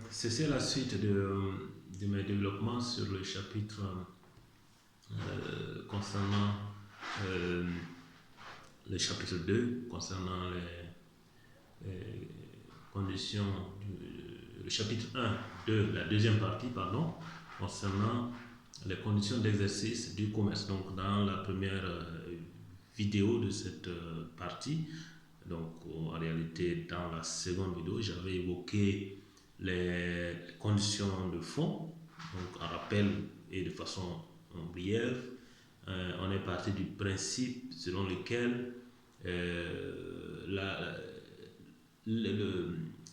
C'est la suite de mes développements sur le chapitre concernant euh, le chapitre 2, concernant les conditions, le chapitre 1 de la deuxième partie, pardon, concernant les conditions d'exercice du commerce. Donc, dans la première vidéo de cette partie, donc en réalité, dans la seconde vidéo, j'avais évoqué les conditions de fond, donc en rappel et de façon briève. On est parti du principe selon lequel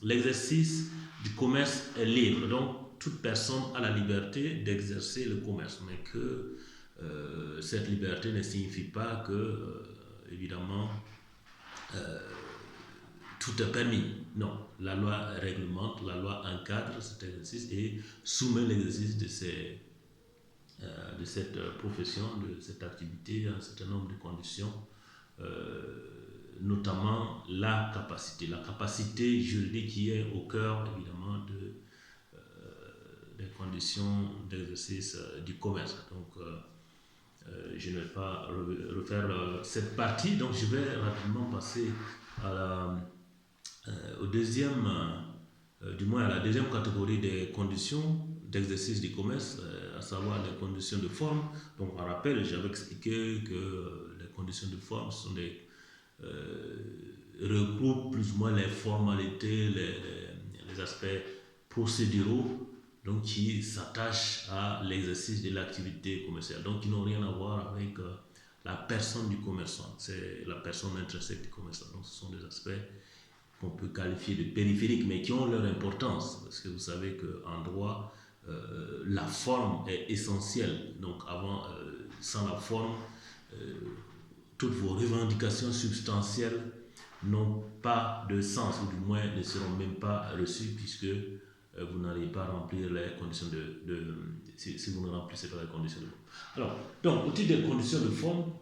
l'exercice du commerce est libre. Donc, toute personne a la liberté d'exercer le commerce, mais que cette liberté ne signifie pas que, évidemment, tout est permis. Non, la loi réglemente, la loi encadre cet exercice et soumet l'exercice de cette profession, de cette activité à un certain nombre de conditions, notamment la capacité juridique qui est au cœur évidemment des conditions d'exercice du commerce. Donc, je ne vais pas refaire cette partie, donc je vais rapidement passer au deuxième, du moins à la deuxième catégorie des conditions d'exercice du commerce, à savoir les conditions de forme. Donc, en rappel, j'avais expliqué que les conditions de forme sont regroupent plus ou moins les formalités, les aspects procéduraux, donc qui s'attachent à l'exercice de l'activité commerciale, donc qui n'ont rien à voir avec la personne du commerçant, c'est la personne intrinsèque du commerçant. Donc ce sont des aspects qu'on peut qualifier de périphériques, mais qui ont leur importance, parce que vous savez qu'en droit, la forme est essentielle. Donc sans la forme, toutes vos revendications substantielles n'ont pas de sens, ou du moins ne seront même pas reçues, puisque vous n'allez pas remplir les conditions si vous ne remplissez pas les conditions de forme. Alors, donc, au titre des conditions de forme,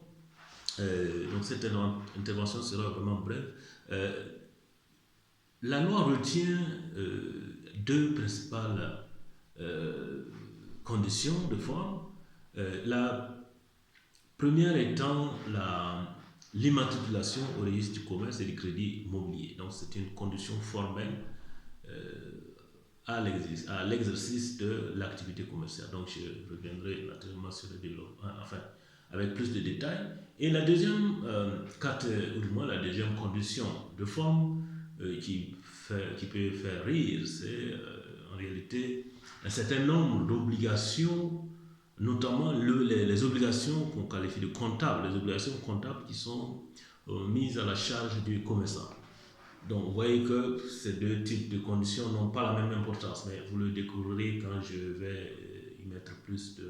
donc cette intervention sera vraiment brève. La loi retient deux principales conditions de forme. La première étant l'immatriculation au registre du commerce et du crédit immobilier. Donc c'est une condition formelle à l'exercice de l'activité commerciale. Donc je reviendrai naturellement sur le développement, enfin avec plus de détails. Et la deuxième, ou du moins la deuxième condition de forme qui peut faire rire, c'est en réalité un certain nombre d'obligations, notamment les obligations qu'on qualifie de comptables, les obligations comptables qui sont mises à la charge du commerçant. Donc vous voyez que ces deux types de conditions n'ont pas la même importance, mais vous le découvrirez quand je vais y mettre plus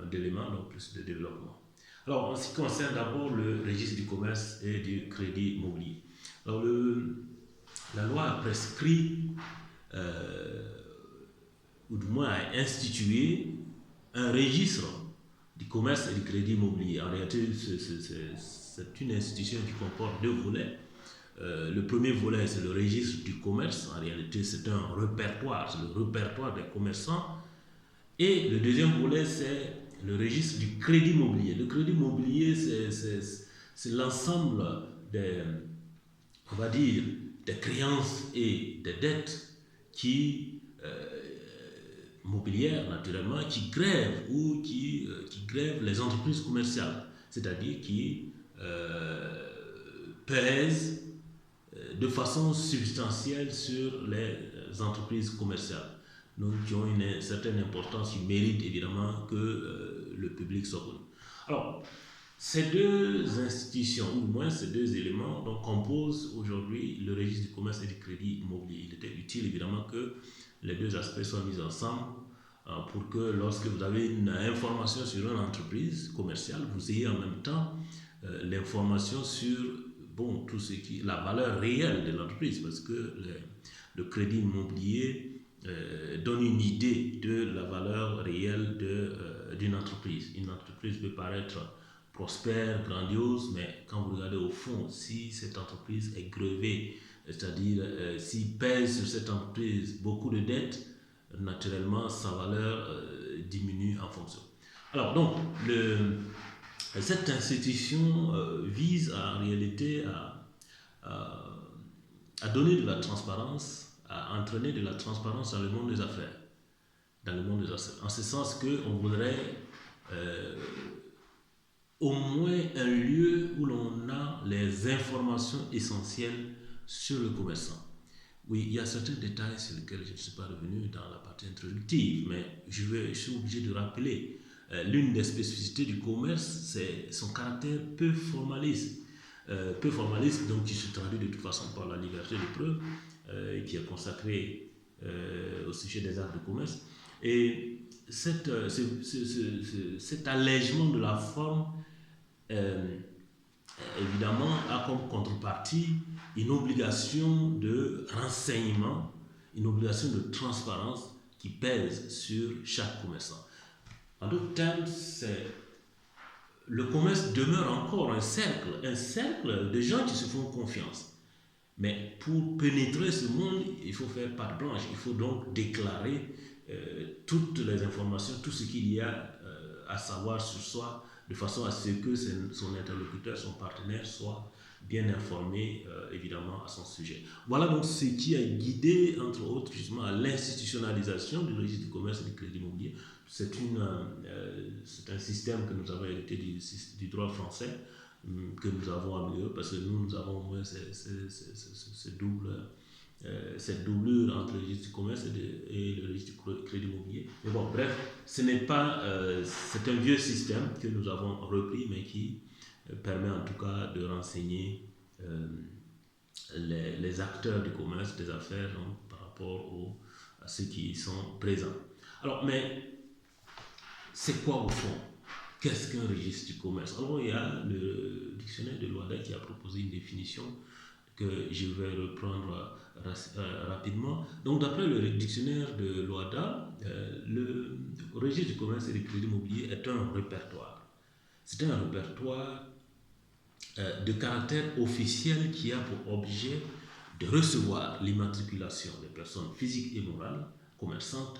d'éléments, donc plus de développement. Alors en ce qui concerne d'abord le registre du commerce et du crédit immobilier. Alors la loi a prescrit, ou du moins a institué, un registre du commerce et du crédit immobilier. En réalité, c'est une institution qui comporte deux volets. Le premier volet, c'est le registre du commerce. En réalité, c'est un répertoire, c'est le répertoire des commerçants. Et le deuxième volet, c'est le registre du crédit immobilier. Le crédit immobilier, c'est l'ensemble on va dire, des créances et des dettes mobilières, naturellement, qui grèvent ou qui grèvent les entreprises commerciales, c'est-à-dire qui pèsent de façon substantielle sur les entreprises commerciales, donc qui ont une certaine importance, qui méritent évidemment que le public soit connu. Alors, ces deux institutions, ou du moins ces deux éléments, donc, composent aujourd'hui le registre du commerce et du crédit immobilier. Il était utile évidemment que les deux aspects soient mis ensemble pour que lorsque vous avez une information sur une entreprise commerciale, vous ayez en même temps l'information sur tout ce qui la valeur réelle de l'entreprise, parce que le crédit immobilier donne une idée de la valeur réelle d'une entreprise. Une entreprise peut paraître prospère, grandiose, mais quand vous regardez au fond, si cette entreprise est grevée, c'est-à-dire s'il pèse sur cette entreprise beaucoup de dettes, naturellement sa valeur diminue en fonction. Alors donc, cette institution vise en réalité à donner de la transparence, à entraîner de la transparence dans le monde des affaires. En ce sens qu'on voudrait au moins un lieu où l'on a les informations essentielles sur le commerçant. Oui, il y a certains détails sur lesquels je ne suis pas revenu dans la partie introductive, mais je suis obligé de rappeler l'une des spécificités du commerce, c'est son caractère peu formaliste. Donc qui se traduit de toute façon par la liberté de preuve, qui est consacrée au sujet des actes de commerce. Et cet allègement de la forme, évidemment, a comme contrepartie une obligation de renseignement, une obligation de transparence qui pèse sur chaque commerçant. En d'autres termes, le commerce demeure encore un cercle de gens qui se font confiance. Mais pour pénétrer ce monde, il faut faire patte blanche. Il faut donc déclarer toutes les informations, tout ce qu'il y a à savoir sur soi, de façon à ce que son interlocuteur, son partenaire soit bien informé, évidemment, à son sujet. Voilà donc ce qui a guidé, entre autres, justement, à l'institutionnalisation du registre du commerce et du crédit immobilier. C'est un système que nous avons hérité du droit français, que nous avons amélioré, parce que nous avons au moins cette doublure entre le registre du commerce et le registre du crédit immobilier. Mais bon, bref, ce n'est pas, c'est un vieux système que nous avons repris, mais qui permet en tout cas de renseigner les acteurs du commerce, des affaires, donc, par rapport à ceux qui y sont présents. Alors, mais c'est quoi au fond? Qu'est-ce qu'un registre du commerce? Alors, il y a le dictionnaire de l'OADA qui a proposé une définition que je vais reprendre rapidement. Donc, d'après le dictionnaire de l'OADA, le registre du commerce et du crédit immobilier est un répertoire. C'est un répertoire de caractère officiel qui a pour objet de recevoir l'immatriculation des personnes physiques et morales commerçantes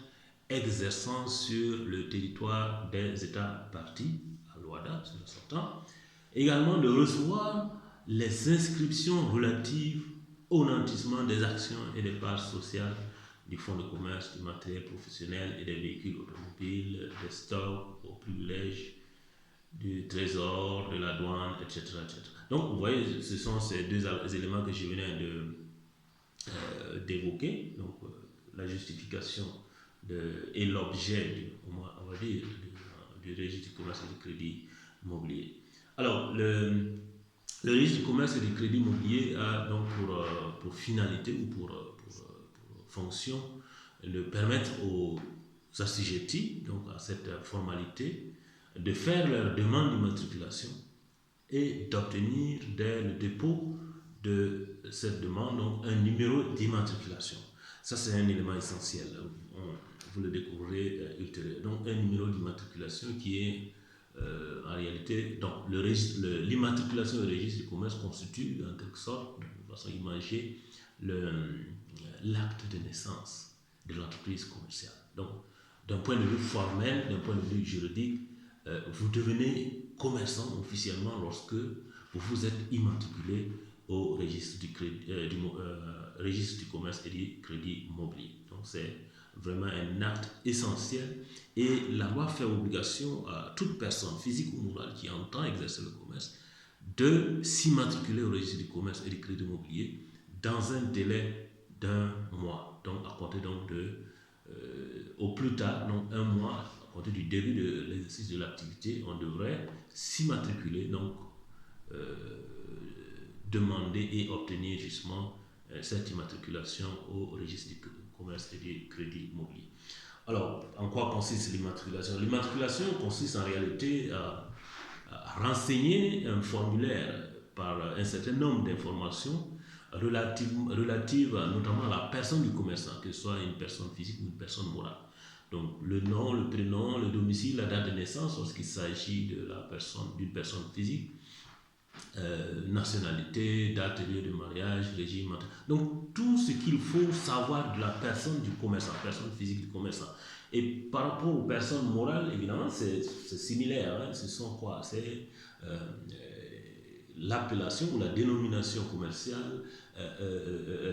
exerçant sur le territoire des États partis à l'OADA, sur le sortant, également de recevoir les inscriptions relatives au nantissement des actions et des parts sociales du fonds de commerce, du matériel professionnel et des véhicules automobiles, des stocks, aux privilèges du trésor, de la douane, etc., etc. Donc, vous voyez, ce sont ces deux éléments que je venais d'évoquer, donc la justification et l'objet, on va dire, du registre du commerce et du crédit immobilier. Alors, le registre du commerce et du crédit immobilier a donc pour finalité ou pour fonction de permettre aux assujettis, donc à cette formalité, de faire leur demande d'immatriculation et d'obtenir dès le dépôt de cette demande donc un numéro d'immatriculation. Ça, c'est un élément essentiel. Vous le découvrirez ultérieurement. Donc, un numéro d'immatriculation qui est en réalité, donc l'immatriculation au registre du commerce constitue en quelque sorte, de façon imagée, l'acte de naissance de l'entreprise commerciale. Donc, d'un point de vue formel, d'un point de vue juridique, vous devenez commerçant officiellement lorsque vous vous êtes immatriculé au registre registre du commerce et du crédit immobilier. Donc, c'est vraiment un acte essentiel et la loi fait obligation à toute personne physique ou morale qui entend exercer le commerce de s'immatriculer au registre du commerce et du crédit immobilier dans un délai d'1 mois. Donc, à compter donc au plus tard, donc 1 mois, à compter du début de l'exercice de l'activité, on devrait s'immatriculer, donc demander et obtenir justement cette immatriculation au registre du commerce et du crédit immobilier. Alors, en quoi consiste l'immatriculation? L'immatriculation consiste en réalité à renseigner un formulaire par un certain nombre d'informations relatives notamment à la personne du commerçant, que ce soit une personne physique ou une personne morale. Donc le nom, le prénom, le domicile, la date de naissance lorsqu'il s'agit de d'une personne physique, nationalité, date et lieu de mariage, régime. Donc tout ce qu'il faut savoir de la personne du commerçant, personne physique du commerçant. Et par rapport aux personnes morales, évidemment, c'est similaire. Hein. Ce sont quoi? C'est l'appellation ou la dénomination commerciale,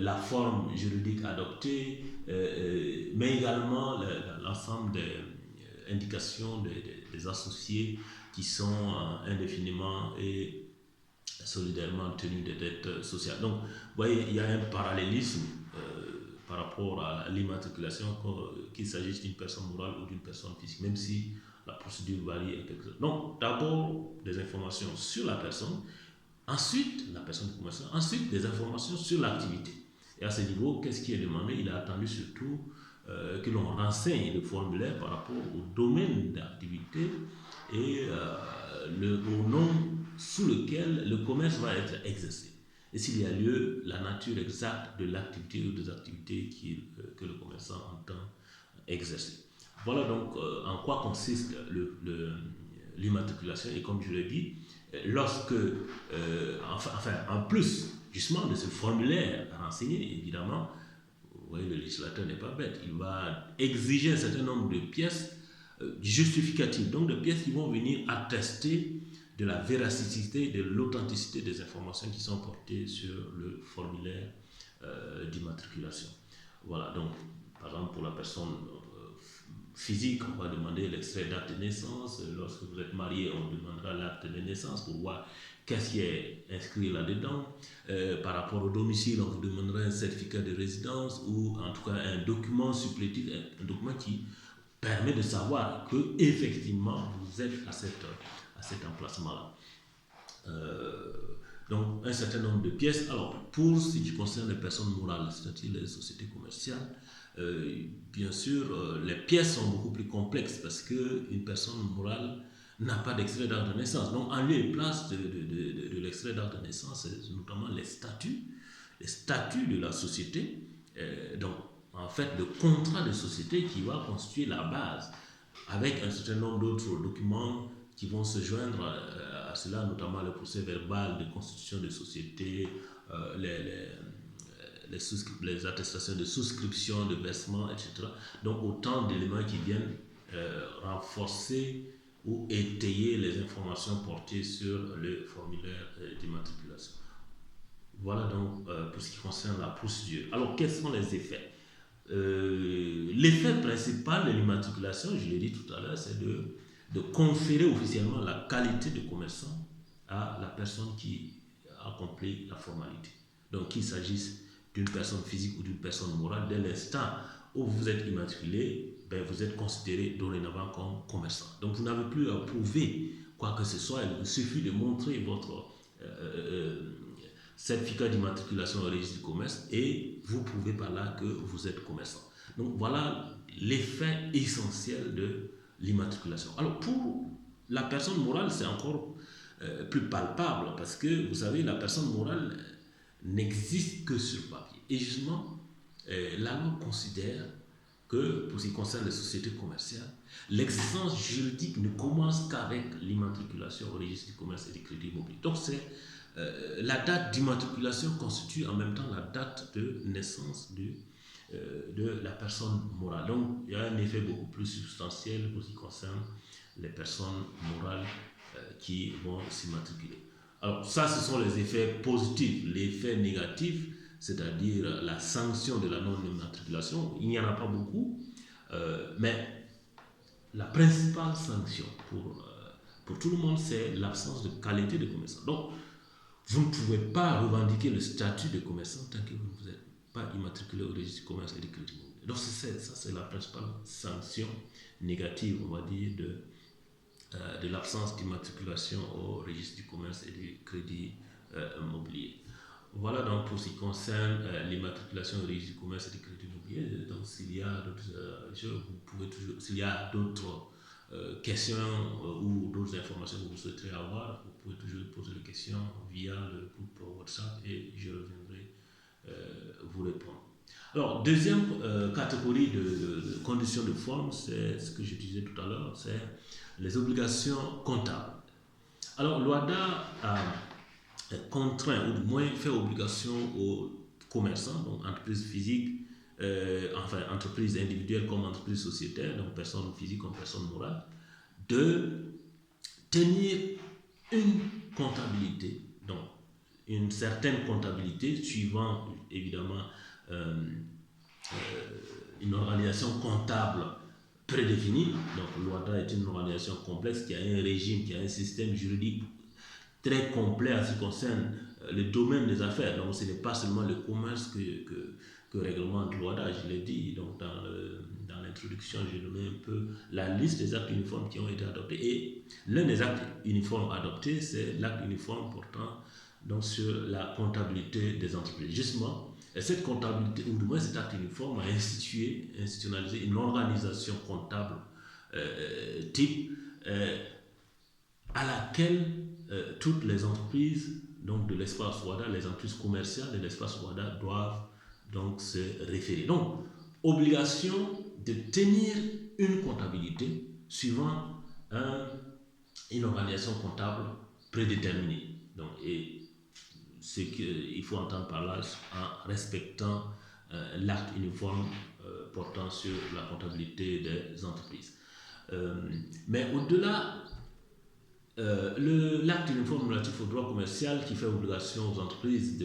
la forme juridique adoptée, mais également l'ensemble des indications des associés qui sont indéfiniment et solidairement tenus des dettes sociales. Donc, vous voyez, il y a un parallélisme par rapport à l'immatriculation, qu'il s'agisse d'une personne morale ou d'une personne physique, même si la procédure varie en quelque sorte. Donc, d'abord, des informations sur la personne, ensuite, la personne commerciale, ensuite, des informations sur l'activité. Et à ce niveau, qu'est-ce qui est demandé? Il a attendu surtout que l'on renseigne le formulaire par rapport au domaine d'activité et au nom sous lequel le commerce va être exercé. Et s'il y a lieu, la nature exacte de l'activité ou des activités que le commerçant entend exercer. Voilà donc en quoi consiste l'immatriculation. Et comme je l'ai dit, lorsque, en plus justement de ce formulaire à renseigner, évidemment, vous voyez, le législateur n'est pas bête. Il va exiger un certain nombre de pièces justificatives, donc de pièces qui vont venir attester de la véracité, de l'authenticité des informations qui sont portées sur le formulaire d'immatriculation. Voilà, donc, par exemple, pour la personne physique, on va demander l'extrait d'acte de naissance. Lorsque vous êtes marié, on demandera l'acte de naissance pour voir qu'est-ce qui est inscrit là-dedans. Par rapport au domicile, on vous demandera un certificat de résidence ou en tout cas un document supplétif, un document qui permet de savoir que effectivement vous êtes à cet emplacement-là. Donc un certain nombre de pièces. Alors pour ce qui concerne les personnes morales, c'est-à-dire les sociétés commerciales, bien sûr, les pièces sont beaucoup plus complexes parce qu'une personne morale n'a pas d'extrait d'acte de naissance. Donc en lieu et place de l'extrait d'acte de naissance, c'est notamment les statuts de la société. Donc en fait, le contrat de société qui va constituer la base avec un certain nombre d'autres documents qui vont se joindre à cela, notamment le procès verbal de constitution de société, les attestations de souscription, de versement, etc. Donc autant d'éléments qui viennent renforcer ou étayer les informations portées sur le formulaire d'immatriculation. Voilà donc pour ce qui concerne la procédure. Alors quels sont les effets? L'effet principal de l'immatriculation, je l'ai dit tout à l'heure, c'est de conférer officiellement la qualité de commerçant à la personne qui accomplit la formalité. Donc qu'il s'agisse d'une personne physique ou d'une personne morale, dès l'instant où vous êtes immatriculé, vous êtes considéré dorénavant comme commerçant. Donc vous n'avez plus à prouver quoi que ce soit, il vous suffit de montrer votre certificat d'immatriculation au registre du commerce et vous prouvez par là que vous êtes commerçant. Donc voilà l'effet essentiel de l'immatriculation. Alors pour la personne morale, c'est encore plus palpable parce que vous savez, la personne morale n'existe que sur papier. Et justement, la loi considère que pour ce qui concerne les sociétés commerciales, l'existence juridique ne commence qu'avec l'immatriculation au registre du commerce et du crédit immobilier. Donc c'est la date d'immatriculation constitue en même temps la date de naissance de la personne morale. Donc, il y a un effet beaucoup plus substantiel pour ce qui concerne les personnes morales qui vont s'immatriculer. Alors, ça, ce sont les effets positifs. L'effet négatif, c'est-à-dire la sanction de la non-immatriculation, il n'y en a pas beaucoup, mais la principale sanction pour tout le monde, c'est l'absence de qualité de commerçant. Donc, vous ne pouvez pas revendiquer le statut de commerçant tant que vous ne vous êtes pas immatriculé au registre du commerce et du crédit immobilier. Donc ça, c'est la principale sanction négative, on va dire, de l'absence d'immatriculation au registre du commerce et du crédit immobilier. Voilà donc pour ce qui concerne l'immatriculation au registre du commerce et du crédit immobilier. Donc s'il y a d'autres questions ou d'autres informations que vous souhaiterez avoir, vous pouvez toujours poser des questions via le groupe WhatsApp et je reviendrai vous répondre. Alors, deuxième catégorie de conditions de forme, c'est ce que je disais tout à l'heure, c'est les obligations comptables. Alors, l'OADA a contraint, ou du moins fait obligation aux commerçants, donc entreprises physiques, enfin entreprises individuelles comme entreprises sociétaires, donc personnes physiques comme personnes morales, de tenir une comptabilité, donc une certaine comptabilité suivant évidemment une organisation comptable prédéfinie. Donc l'OADA est une organisation complexe qui a un régime, qui a un système juridique très complet en ce qui concerne le domaine des affaires. Donc ce n'est pas seulement le commerce que réglemente l'OADA, je l'ai dit. Donc dans l'introduction, j'ai donné un peu la liste des actes uniformes qui ont été adoptés. Et l'un des actes uniformes adoptés, c'est l'acte uniforme portant donc, sur la comptabilité des entreprises. Justement, cette comptabilité, ou du moins cet acte uniforme, a institutionnalisé une organisation comptable type à laquelle toutes les entreprises donc de l'espace WADA, les entreprises commerciales de l'espace WADA doivent donc se référer. Donc, obligation de tenir une comptabilité suivant une organisation comptable prédéterminée. Donc, et ce qu'il faut entendre par là en respectant l'acte uniforme portant sur la comptabilité des entreprises. Mais au-delà, l'acte uniforme relatif au droit commercial qui fait obligation aux entreprises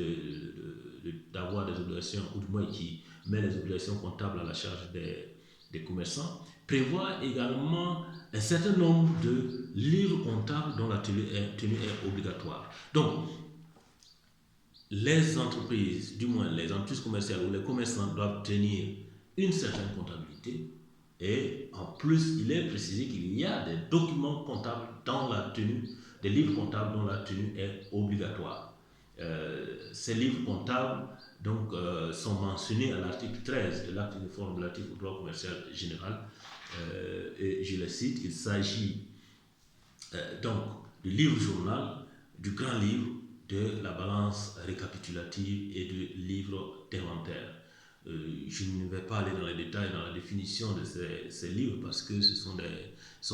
d'avoir des obligations, ou du moins qui met les obligations comptables à la charge des commerçants, prévoit également un certain nombre de livres comptables dont la tenue est obligatoire. Donc, les entreprises, du moins les entreprises commerciales ou les commerçants doivent tenir une certaine comptabilité et en plus il est précisé qu'il y a des documents comptables dans la tenue, des livres comptables dont la tenue est obligatoire. Ces livres comptables donc, sont mentionnés à l'article 13 de l'acte uniforme relatif au droit commercial général et je le cite, il s'agit donc du livre journal, du grand livre, de la balance récapitulative et du livre d'inventaire. Je ne vais pas aller dans les détails, dans la définition de ces livres parce que ce sont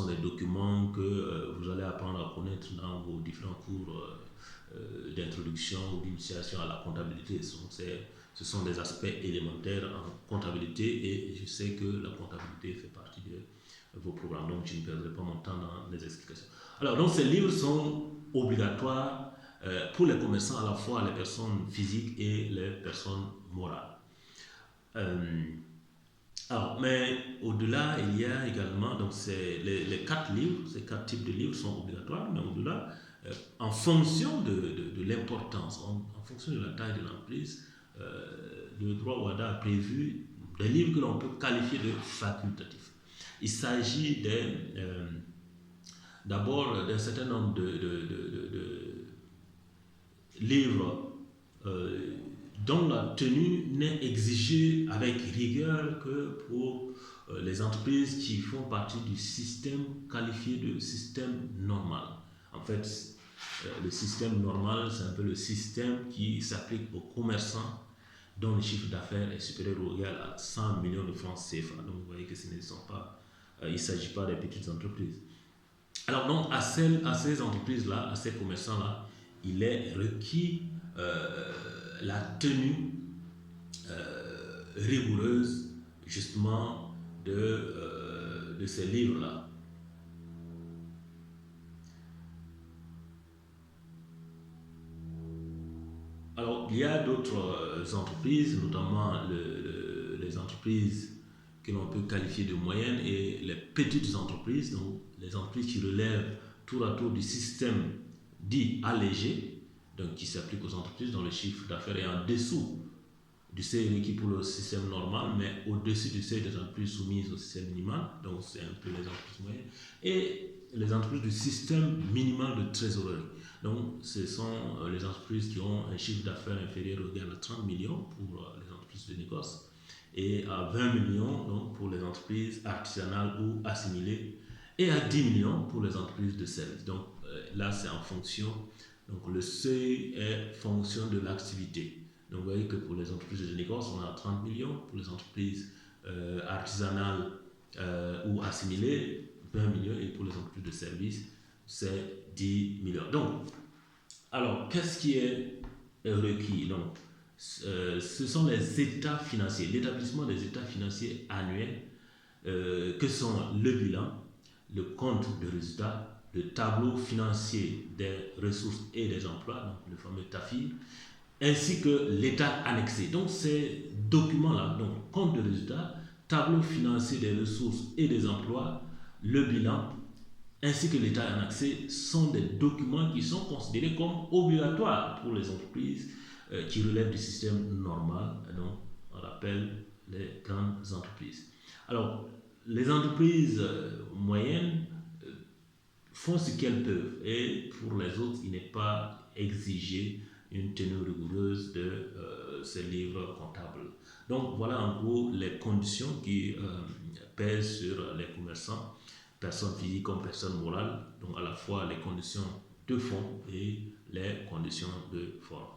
des documents que vous allez apprendre à connaître dans vos différents cours d'introduction ou d'initiation à la comptabilité. Ce sont des aspects élémentaires en comptabilité et je sais que la comptabilité fait partie de vos programmes, donc je ne perdrai pas mon temps dans les explications. Alors, donc ces livres sont obligatoires pour les commerçants, à la fois les personnes physiques et les personnes morales. Alors, mais au-delà, il y a également, donc les 4 livres, ces 4 types de livres sont obligatoires, mais au-delà, en fonction de l'importance, en fonction de la taille de l'entreprise, le droit WADA a prévu des livres que l'on peut qualifier de facultatifs. Il s'agit d'abord d'un certain nombre de livres dont la tenue n'est exigée avec rigueur que pour les entreprises qui font partie du système qualifié de système normal. En fait, le système normal, c'est un peu le système qui s'applique aux commerçants dont le chiffre d'affaires est supérieur ou égal à 100 millions de francs CFA. Donc vous voyez que ce ne sont pas, il ne s'agit pas des petites entreprises. Alors donc à ces entreprises-là, à ces commerçants-là, il est requis la tenue rigoureuse justement de ces livres-là. Alors il y a d'autres entreprises, notamment les entreprises que l'on peut qualifier de moyennes et les petites entreprises, donc les entreprises qui relèvent tour à tour du système dit allégé, donc qui s'applique aux entreprises dont le chiffre d'affaires est en dessous du seuil requis pour le système normal, mais au-dessus du seuil des entreprises soumises au système minimal, donc c'est un peu les entreprises moyennes, et les entreprises du système minimal de trésorerie. Donc ce sont les entreprises qui ont un chiffre d'affaires inférieur ou égal à 30 millions pour les entreprises de négoce, et à 20 millions donc, pour les entreprises artisanales ou assimilées, et à 10 millions pour les entreprises de services. Donc là, c'est en fonction, donc le seuil est fonction de l'activité. Donc voyez que pour les entreprises de négoce, on a 30 millions, pour les entreprises artisanales ou assimilées, 20 millions, et pour les entreprises de services, c'est 10 millions. Donc, alors, qu'est-ce qui est requis? Donc, ce sont les états financiers, l'établissement des états financiers annuels, que sont le bilan, le compte de résultat, le tableau financier des ressources et des emplois, donc le fameux TAFI, ainsi que l'état annexé. Donc ces documents-là, donc compte de résultat, tableau financier des ressources et des emplois, le bilan, ainsi que l'état annexé sont des documents qui sont considérés comme obligatoires pour les entreprises qui relèvent du système normal, donc on appelle les grandes entreprises. Alors, les entreprises moyennes font ce qu'elles peuvent et pour les autres, il n'est pas exigé une tenue rigoureuse de ces livres comptables. Donc voilà en gros les conditions qui pèsent sur les commerçants, personnes physiques comme personnes morales, donc à la fois les conditions de fond et les conditions de forme.